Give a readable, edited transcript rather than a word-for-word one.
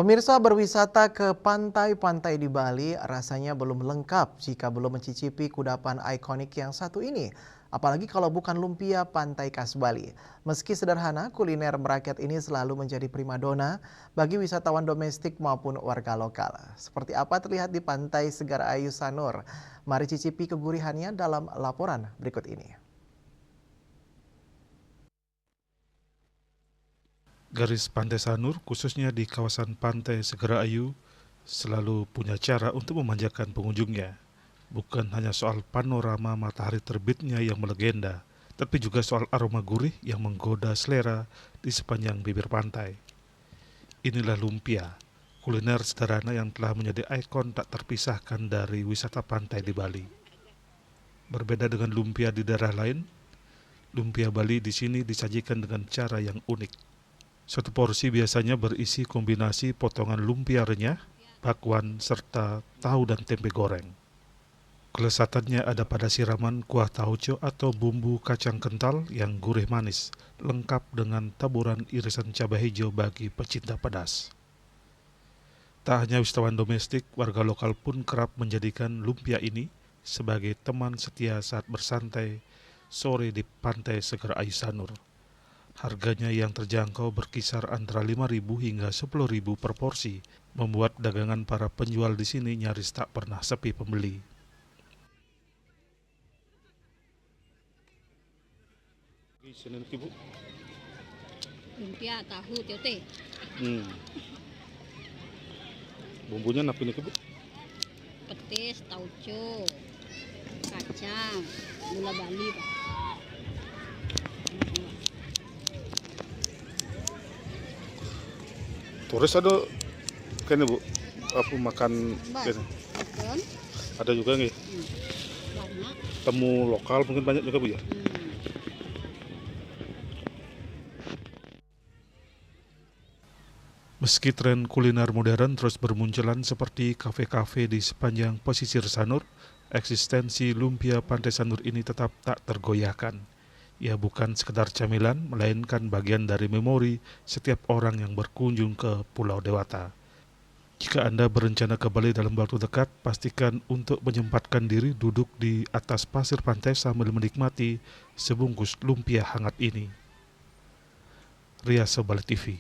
Pemirsa, berwisata ke pantai-pantai di Bali rasanya belum lengkap jika belum mencicipi kudapan ikonik yang satu ini. Apalagi kalau bukan lumpia pantai khas Bali. Meski sederhana, kuliner merakyat ini selalu menjadi primadona bagi wisatawan domestik maupun warga lokal. Seperti apa terlihat di Pantai Segar Ayu Sanur. Mari cicipi kegurihannya dalam laporan berikut ini. Garis Pantai Sanur, khususnya di kawasan Pantai Segara Ayu, selalu punya cara untuk memanjakan pengunjungnya. Bukan hanya soal panorama matahari terbitnya yang melegenda, tapi juga soal aroma gurih yang menggoda selera di sepanjang bibir pantai. Inilah lumpia, kuliner sederhana yang telah menjadi ikon tak terpisahkan dari wisata pantai di Bali. Berbeda dengan lumpia di daerah lain, lumpia Bali di sini disajikan dengan cara yang unik. Satu porsi biasanya berisi kombinasi potongan lumpia renyah, bakwan, serta tahu dan tempe goreng. Kelezatannya ada pada siraman kuah tauco atau bumbu kacang kental yang gurih manis, lengkap dengan taburan irisan cabai hijau bagi pecinta pedas. Tak hanya wisatawan domestik, warga lokal pun kerap menjadikan lumpia ini sebagai teman setia saat bersantai sore di Pantai Segar Ayu Sanur. Harganya yang terjangkau berkisar antara 5.000 hingga 10.000 per porsi, membuat dagangan para penjual di sini nyaris tak pernah sepi pembeli. Senin Ibu. Lumpia, tahu, tiote, Bumbunya napi nih Bu? petis, tauco, kacang, gula Bali, Pak. Turis ada kayaknya Bu, aku makan kayaknya. Kan? Ada juga nih, Banyak. temu lokal mungkin banyak juga Bu ya. Meski tren kuliner modern terus bermunculan seperti kafe-kafe di sepanjang pesisir Sanur, eksistensi lumpia Pantai Sanur ini tetap tak tergoyahkan. Ia bukan sekedar camilan, melainkan bagian dari memori setiap orang yang berkunjung ke Pulau Dewata. Jika Anda berencana ke Bali dalam waktu dekat, pastikan untuk menyempatkan diri duduk di atas pasir pantai sambil menikmati sebungkus lumpia hangat ini. Ria Bali TV.